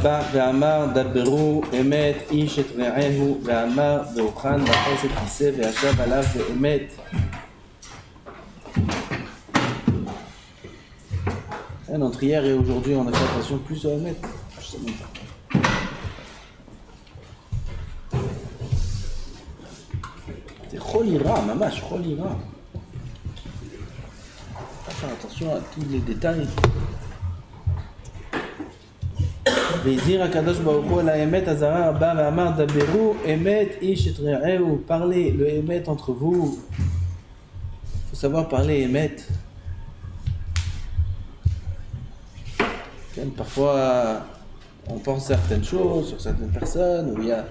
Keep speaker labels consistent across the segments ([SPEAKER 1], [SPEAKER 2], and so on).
[SPEAKER 1] bas ve'amar daberu emet ish et re'ehu ve'amar ve'ochan ba'chesed kiseh ve'yashav alav ve'emet. Entre hier et aujourd'hui, on a fait attention plus à emet. Je sais même pas. C'est cholira, mamash, cholira. Faire attention à tous les détails. Ve'izir HaKadosh Baruch Hu la emet azara abba ve'amar daberu emet ish et re'ehu. Parlez le emet entre vous. Il faut savoir parler emet. Parfois, on pense certaines choses sur certaines personnes, où il y a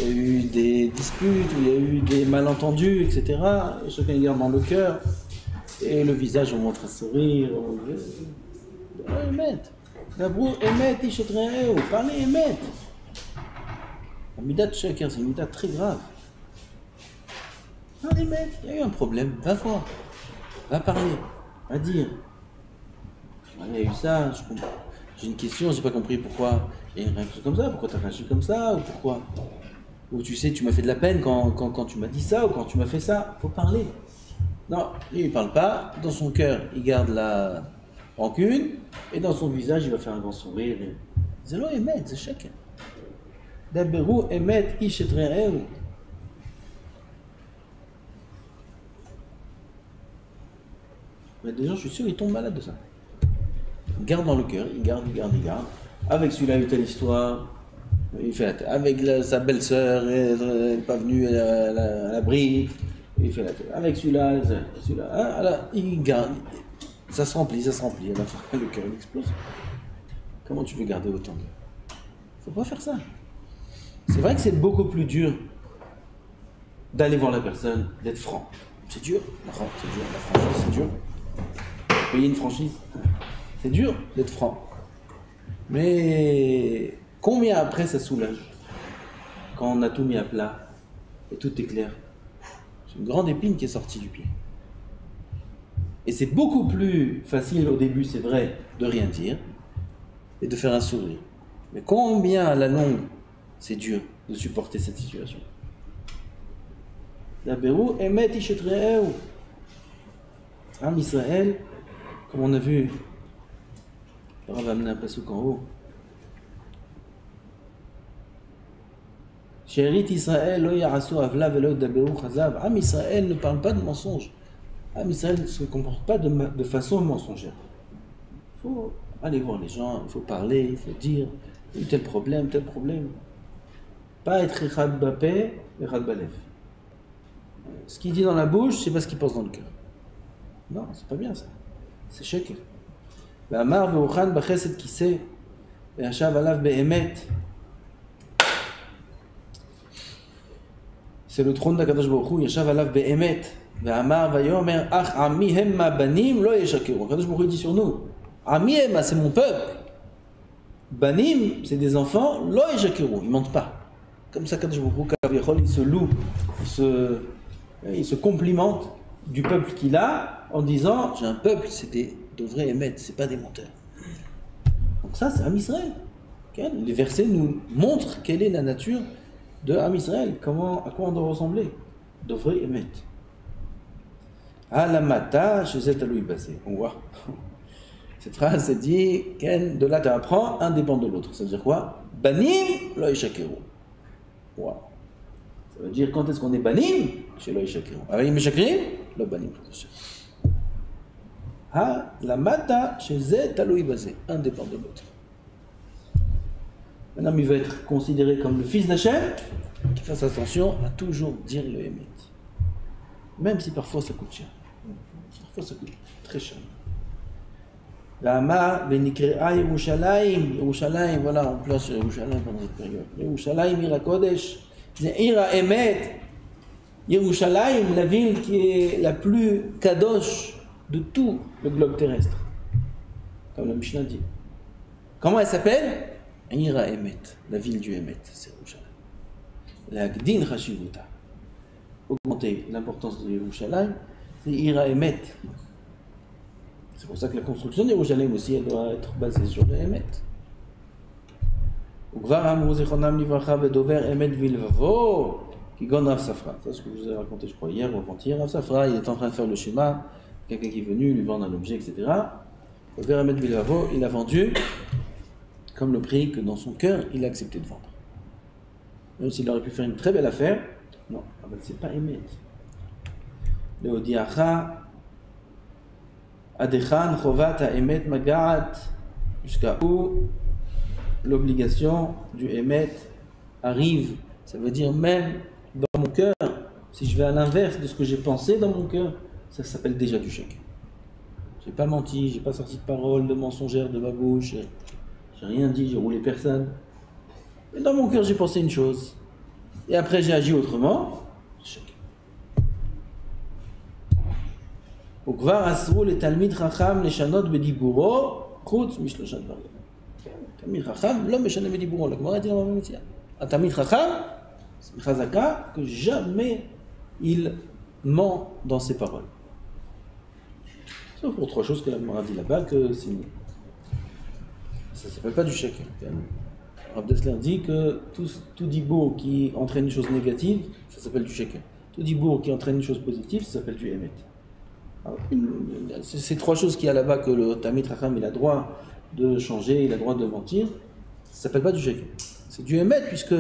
[SPEAKER 1] eu des disputes, où il y a eu des malentendus, etc. Et chacun garde dans le cœur. Et le visage, on montre un sourire. Emet. D'abord, emet, ish et re'ehu. Parlez emet. La midat de chacun, c'est une midat très grave. Parlez emet. Il y a eu un problème. Va voir. Va parler. Va dire. Il y a eu ça, je comprends. J'ai une question, j'ai pas compris pourquoi. Il y a une réaction comme ça, pourquoi tu as réagi comme ça, ou pourquoi. Ou tu sais, tu m'as fait de la peine quand tu m'as dit ça, ou quand tu m'as fait ça. Faut parler. Non, lui il parle pas. Dans son cœur, il garde la rancune, et dans son visage, il va faire un grand sourire. Zélo emet, c'est chacun. Daberu emet ish et re'ehu. Mais des gens, je suis sûr, ils tombent malades de ça. Il garde dans le cœur, il garde. Avec celui-là, il y a telle histoire, il fait la tête. Avec sa belle-sœur, elle n'est pas venue à la bride, il fait la tête. Avec celui-là, alors, il garde. Ça se remplit, à la fin, le cœur il explose. Comment tu veux garder autant de... Faut pas faire ça. C'est vrai que c'est beaucoup plus dur d'aller voir la personne, d'être franc. C'est dur, la franchise, c'est dur. Payer une franchise. C'est dur d'être franc. Mais combien après ça soulage quand on a tout mis à plat et tout est clair. C'est une grande épine qui est sortie du pied. Et c'est beaucoup plus facile au début, c'est vrai, de rien dire et de faire un sourire. Mais combien à la longue c'est dur de supporter cette situation. Daberu emet ish et re'ehu. Am Israël, comme on a vu, on va amener un passouk en haut. Chérit Israël, lo ya'asu avla velo daberu chazav. Am Israël ne parle pas de mensonges. Am Israël ne se comporte pas de façon mensongère. Il faut aller voir les gens, il faut parler, il faut dire tel problème. Pas être echad bapé, echad balev. Ce qu'il dit dans la bouche, c'est pas ce qu'il pense dans le cœur. Non, c'est pas bien ça. C'est sheker. Ve'amar ve'ochan b'chesed kiseh ve'yashav alav be'emet. C'est le trône d'Akadosh Baruch Hu, yashav alav be'emet. Ve'amar vayomer ach ami hemma banim lo yeshakeru. Akadosh Baruch Hu dit sur nous, ami hemma, c'est mon peuple. Banim, c'est des enfants, lo yeshakeru, ils mentent pas. Comme ça, Akadosh Baruch Hu, Kaviachol, il se loue, il se complimente du peuple qu'il a en disant, j'ai un peuple, c'est de vrais émettes, c'est pas des menteurs. Donc ça, c'est Am Israël. Les versets nous montrent quelle est la nature de Am Israël, à quoi on doit ressembler. De vrais émettes. Alamata, shezet alou ibasé. On voit. Cette phrase, c'est dit, de là tu apprends, un dépend de l'autre. Ça veut dire quoi? Banim, lo yeshakeru. Wow. Ça veut dire quand est-ce qu'on est banim? Chez lo yeshakeru. Avec meshakrim, lo banim. Ha, la mata, chez zet alou ibasé. Un dépend de l'autre. Un homme, il va être considéré comme le fils d'Hachem, qui fasse attention à toujours dire le émet. Même si parfois ça coûte cher. Parfois ça coûte très cher. L'ama benikrea Yerushalayim. Yerushalayim, voilà, on place Yerushalayim pendant cette période. Yerushalayim, Ira Kodesh, c'est Ira Emet. Yerushalayim, la ville qui est la plus kadosh de tout le globe terrestre. Comme la Mishnah dit. Comment elle s'appelle? Ira Emet, la ville du Emet, c'est Yerushalayim. La Gdin Hashivuta. Augmenter l'importance de Yerushalayim, c'est Ira Emet. C'est pour ça que la construction de Yerushalayim aussi, elle doit être basée sur le Emet. וכבר אמרו זיכרונם לברכה ודובר אמת בלבבו, כגון Rav Safra. C'est ce que je vous ai raconté, je crois, hier ou avant-hier. Rav Safra, il est en train de faire le schéma, quelqu'un qui est venu lui vendre un objet, etc. Dover emet b'levavo, il a vendu comme le prix que dans son cœur, il a accepté de vendre. Même s'il aurait pu faire une très belle affaire, non, c'est pas émet. Le odiacha adechan chovat ha'emet magaat, jusqu'à où l'obligation du émet arrive. Ça veut dire même dans mon cœur, si je vais à l'inverse de ce que j'ai pensé dans mon cœur, ça s'appelle déjà du chèque. J'ai pas menti, j'ai pas sorti de parole, de mensongère de ma bouche, j'ai rien dit, j'ai roulé personne. Mais dans mon cœur, j'ai pensé une chose. Et après, j'ai agi autrement. Chèque. וכבר אסרו לתלמיד חכם לשנות בדיבורו חוץ משלושה דברים. תלמיד חכם לא משנה בדיבורו, לגמרא dit dans la métier. Un תלמיד חכם, c'est חזקה que jamais il ment dans ses paroles. Sauf pour trois choses que la Gemara dit là-bas, que c'est... ça ne s'appelle pas du chèque. Rav Dessler dit que tout dibour qui entraîne une chose négative, ça s'appelle du chèque. Tout dibour qui entraîne une chose positive, ça s'appelle du émet. Ces trois choses qu'il y a là-bas que le Talmid Chacham il a droit de changer, il a droit de mentir, ça s'appelle pas du chèque. C'est du émet puisque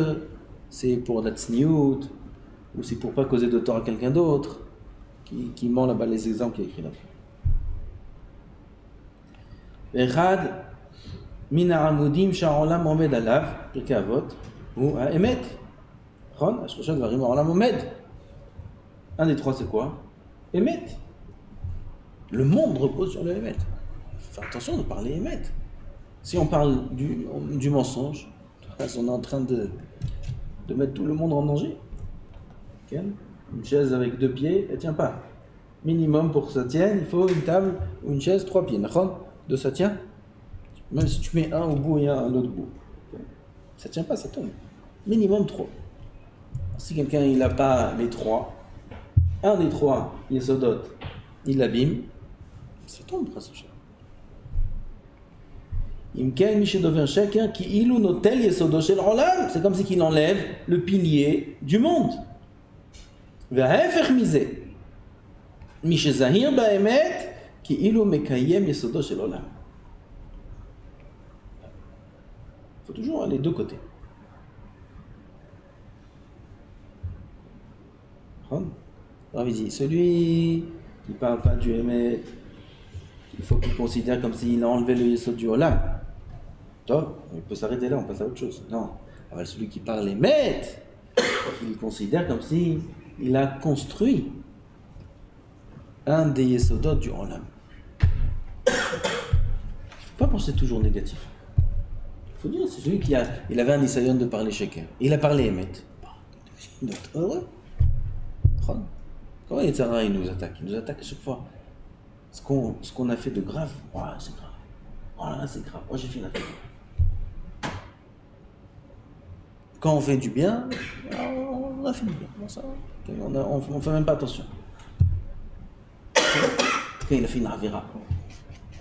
[SPEAKER 1] c'est pour la tsniout, ou c'est pour pas causer de tort à quelqu'un d'autre, qui ment là-bas les exemples qu'il y a écrit là-bas. אחד מן העמודים שהעולם עומד עליו, פרקי אבות, הוא האמת. נכון? השלושה דברים העולם עומד. Un des trois c'est quoi? Émet. Le monde repose sur le émet. Fais attention de parler émet. Si on parle du mensonge, on est en train de mettre tout le monde en danger. Okay? Une chaise avec deux pieds, elle tient pas. Minimum pour que ça tienne, il faut une table ou une chaise, 3 pieds. De ça tient. Même si tu mets un au bout et un à l'autre bout. Ça tient pas, ça tombe. Minimum 3. Si quelqu'un il n'a pas les 3, un des 3, il sodote, il l'abîme, ça tombe presque. C'est comme si qu'il enlève le pilier du monde. Il faut toujours aller deux côtés. Alors il dit, celui qui ne parle pas du émet, il faut qu'il considère comme s'il a enlevé le yesod du olam. Toi, il peut s'arrêter là, on passe à autre chose. Non. Alors celui qui parle émet, il considère comme s'il a construit un des yesodot du olam. Il ne faut pas penser toujours négatif. Il faut dire, c'est celui qui il avait un isayon de parler chacun. Il a parlé émet. Il doit être heureux. Comment il nous attaque? Il nous attaque à chaque fois. Ce qu'on a fait de grave, c'est grave. Oh là, c'est grave. J'ai fait la tête. Quand on fait du bien, on a fait du bien. On ne fait même pas attention. Quand il a fait une avera.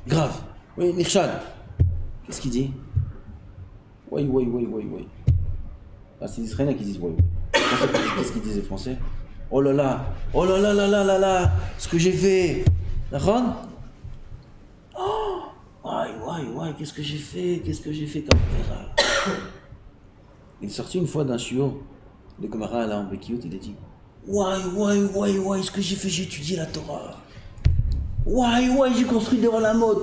[SPEAKER 1] Grave. Oui, Mirchal. Qu'est-ce qu'il dit? Oui. C'est les Israéliens qui disent oui. Qu'est-ce qu'ils disent les Français? Oh là là, ce que j'ai fait. D'accord? Oh, qu'est-ce que j'ai fait comme erreur. Il est sorti une fois d'un shiur, le Gemara là en Bekiyot, il a dit ce que j'ai fait, j'ai étudié la Torah. J'ai construit des olamot.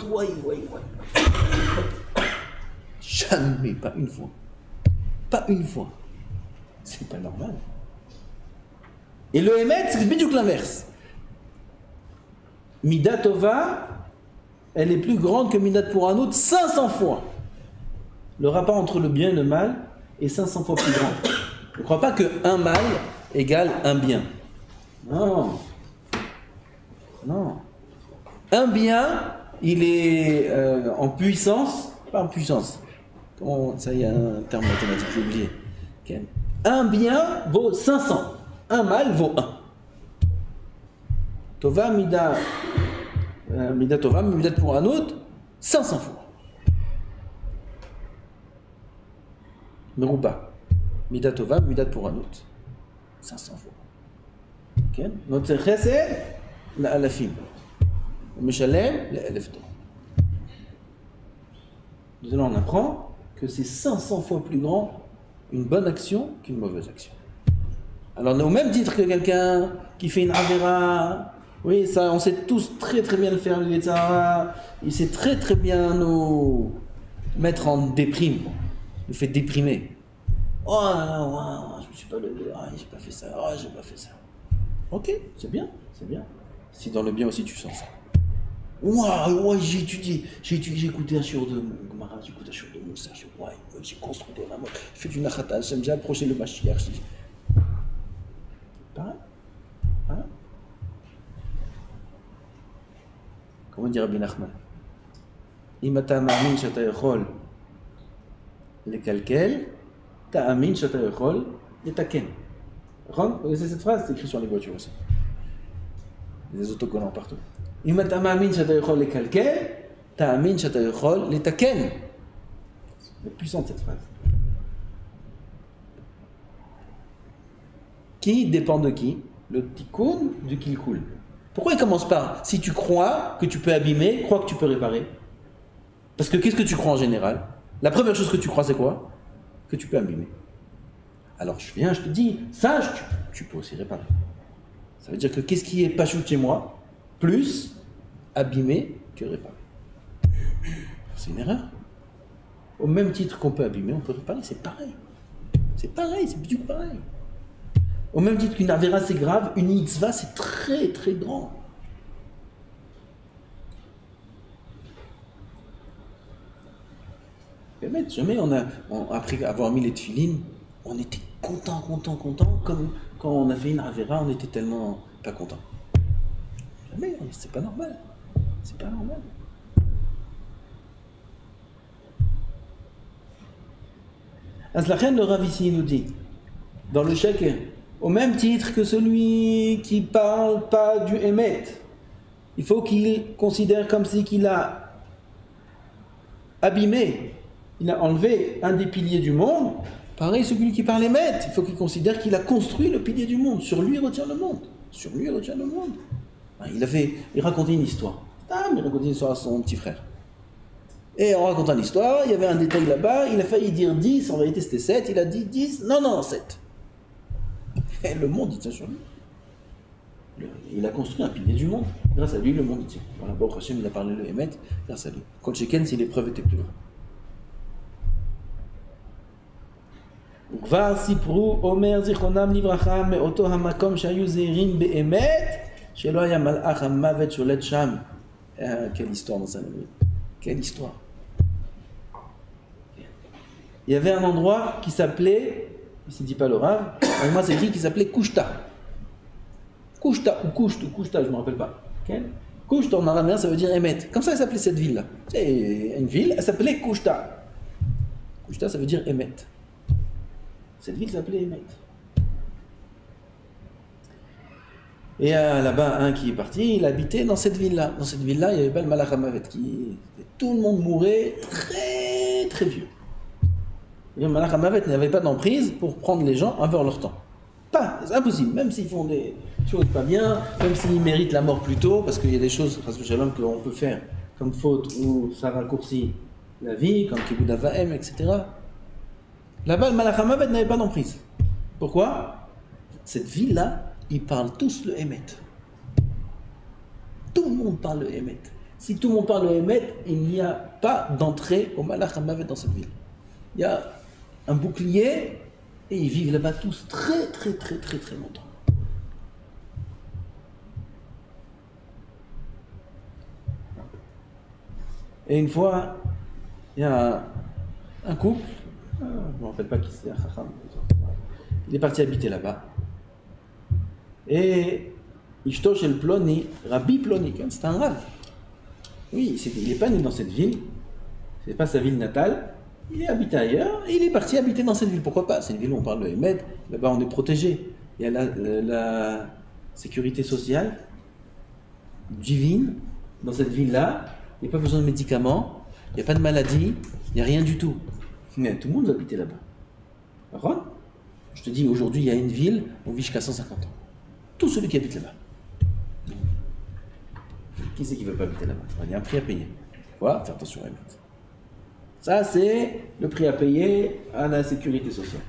[SPEAKER 1] Jamais, pas une fois. C'est pas normal. Et le émet, c'est bidiouk l'inverse. Midat Tova, elle est plus grande que Midat Puranut 500 fois. Le rapport entre le bien et le mal est 500 fois plus grand. Ne crois pas qu'un mal égale un bien. Non. Un bien, il est en puissance, pas en puissance. Comment ça, il y a un terme mathématique, j'ai oublié. Okay. Un bien vaut 500. Un mal vaut 1. Tova, Mida Tova, Midat Puranut, 500 fois. Merouba. Midat Tova, Midat Puranut. 500 fois. Ok? Notre chesed, la alafim. Meshalem, la elef d'or. Là, on apprend que c'est 500 fois plus grand une bonne action qu'une mauvaise action. Alors, au même titre que quelqu'un qui fait une avera, oui, ça, on sait tous très très bien le faire, le Yetzara, il sait très très bien nous mettre en déprime, nous fait déprimer. Oh, je me suis pas levé, j'ai pas fait ça, j'ai pas fait ça. Ok, c'est bien, c'est bien. Si dans le bien aussi tu sens ça. J'ai étudié, j'ai écouté un shiur de Gemara, j'ai écouté un shiur de Moussa, j'ai construit des rameaux, j'ai fait du Nachat Hashem, j'ai approché le Mashiach. Pareil. Hein? Comment dire Rabbi Nachman? Imata ma'amin shata yochol lekalkel, ta'amin shata yochol letaken. Vous connaissez cette phrase? C'est écrit sur les voitures aussi. Des autocollants partout. Imata ma'amin shata yochol lekalkel, ta'amin shata yochol letaken. C'est puissant cette phrase. Qui dépend de qui? Le tikkun du kilkul. Pourquoi il commence par si tu crois que tu peux abîmer, crois que tu peux réparer? Parce que qu'est-ce que tu crois en général? La première chose que tu crois, c'est quoi? Que tu peux abîmer. Alors je viens, je te dis, sache, tu peux aussi réparer. Ça veut dire que qu'est-ce qui est pas chez moi? Plus abîmer que réparer. C'est une erreur. Au même titre qu'on peut abîmer, on peut réparer, c'est pareil. C'est pareil, c'est du pareil. Au même titre qu'une avéra c'est grave, une mitzvah c'est très très grand. Mais jamais après avoir mis les tefilines, on était content, comme quand on a fait une avéra, on était tellement pas content. Jamais, c'est pas normal. C'est pas normal. Aslachem, le Rav ici nous dit, dans le chèque, au même titre que celui qui parle pas du Emet, il faut qu'il considère comme si qu'il a abîmé, il a enlevé un des piliers du monde. Pareil, celui qui parle Emet, il faut qu'il considère qu'il a construit le pilier du monde. Sur lui, il retient le monde. Sur lui, il retient le monde. Il racontait une histoire. Il racontait une histoire à son petit frère. Et en racontant l'histoire, il y avait un détail là-bas, il a failli dire 10, en vérité c'était 7, il a dit 10, non, 7. Et le monde, il tient sur lui. Il a construit un pilier du monde. Grâce à lui, le monde, il tient. Voilà, Baruch Hashem, il a parlé le Emet, grâce à lui. Kol sheken, si l'épreuve était plus grande. Kvar sipru omer zichronam livracha me'oto hamakom shayu zeirin be'emet shelo haya malach hamavet sholet sham. Quelle histoire dans sa vie. Quelle histoire. Il y avait un endroit qui s'appelait, ici dit pas le Rav, mais moi c'est écrit qui s'appelait Kushta. Kushta ou Kushta, je ne me rappelle pas. Okay? Kushta en araméen ça veut dire Emet. Comme ça elle s'appelait cette ville-là. C'est une ville, elle s'appelait Kushta. Kushta ça veut dire Emet. Cette ville s'appelait Emet. Et là-bas, un qui est parti, il habitait dans cette ville-là. Dans cette ville-là, il y avait pas le Malach HaMavet qui... Tout le monde mourait très très vieux. Et le Malach HaMavet n'avait pas d'emprise pour prendre les gens avant leur temps. Pas, c'est impossible. Même s'ils font des choses pas bien, même s'ils méritent la mort plus tôt, parce qu'il y a des choses, qu'on peut faire comme faute ou ça raccourcit la vie, comme Kibud Avaim, etc. Là-bas, le Malach HaMavet n'avait pas d'emprise. Pourquoi? Cette ville-là, ils parlent tous le Emet. Tout le monde parle le Emet. Si tout le monde parle le Emet, il n'y a pas d'entrée au Malach HaMavet dans cette ville. Il y a un bouclier et ils vivent là-bas tous très très très très très longtemps. Et une fois, il y a un couple, je ne me rappelle pas qui c'est, un chacham, il est parti habiter là-bas. Et Ishto Shel Ploni, Rabbi Ploni, c'est un rave. Oui, il n'est pas né dans cette ville, ce n'est pas sa ville natale, il est habité ailleurs et il est parti habiter dans cette ville. Pourquoi pas? C'est une ville où on parle de Emet, là-bas on est protégé. Il y a la sécurité sociale divine dans cette ville-là, il n'y a pas besoin de médicaments, il n'y a pas de maladie, il n'y a rien du tout. Mais tout le monde veut habiter là-bas. D'accord? Je te dis, aujourd'hui, il y a une ville, on vit jusqu'à 150 ans. Tout celui qui habite là-bas. Qui c'est qui ne veut pas habiter là-bas? Il y a un prix à payer. Voilà, fais attention à lui. Ça, c'est le prix à payer à la sécurité sociale.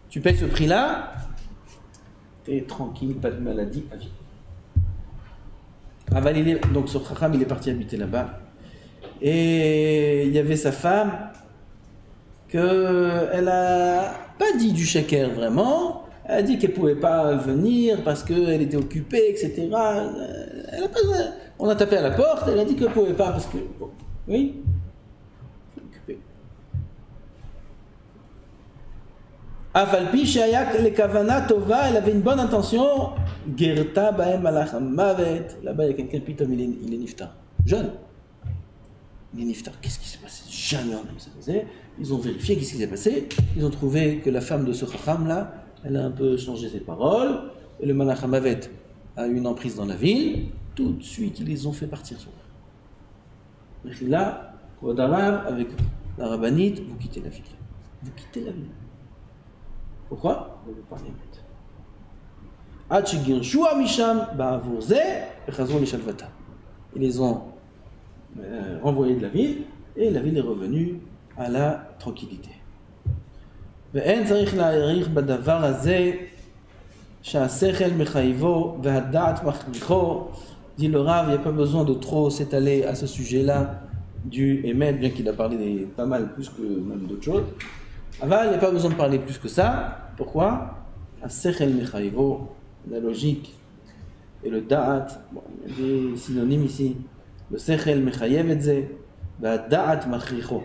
[SPEAKER 1] Tu payes ce prix-là, tu es tranquille, pas de maladie à vie. Donc ce Chacham, il est parti habiter là-bas. Et il y avait sa femme, qu'elle a pas dit du shaker vraiment. Elle a dit qu'elle ne pouvait pas venir parce qu'elle était occupée, etc. Elle a pas, on a tapé à la porte, elle a dit qu'elle ne pouvait pas parce que... Bon, oui, occupée. Avalpi shayak le kavana tova, elle avait une bonne intention. Gerta baem alach mavet. Là-bas, il y a quelqu'un, pitom, il est niftar. Jeune. Il est niftar. Qu'est-ce qui s'est passé? Jamais on a vu ça passer. Ils ont vérifié qu'est-ce qui s'est passé. Ils ont trouvé que la femme de ce chacham là, elle a un peu changé ses paroles. Et le malach mavet a eu une emprise dans la ville. Tout de suite, ils les ont fait partir sur eux. Et là, avec la rabbinite, vous quittez la ville. Vous quittez la ville. Pourquoi? Vous parlez bête. Ils les ont renvoyés de la ville et la ville est revenue à la tranquillité. Dit le Rav, il n'y a pas besoin de trop s'étaler à ce sujet-là du Emet, bien qu'il a parlé pas mal plus que même d'autres choses. Aval, il n'y a pas besoin de parler plus que ça. Pourquoi? Asechel mechayvo, la logique et le da'at, bon, il y a des synonymes ici. Le sechel mechayev et ze, va da'at machricho.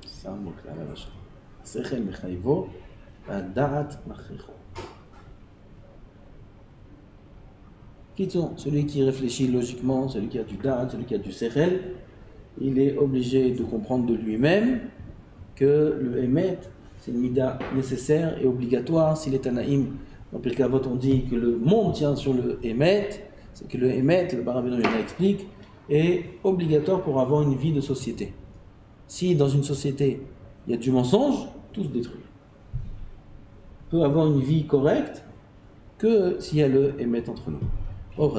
[SPEAKER 1] C'est un mot là, la vache. Sechel mechayvo, va da'at machricho. Celui qui réfléchit logiquement, celui qui a du da'at, celui qui a du sechel, il est obligé de comprendre de lui-même que le émet, c'est une mida nécessaire et obligatoire. Si les Tanaïm, dans Pirkei Avot, on dit que le monde tient sur le émet, c'est que le émet, le Barabénon explique, est obligatoire pour avoir une vie de société. Si dans une société, il y a du mensonge, tout se détruit. On peut avoir une vie correcte que s'il y a le émet entre nous. Oh,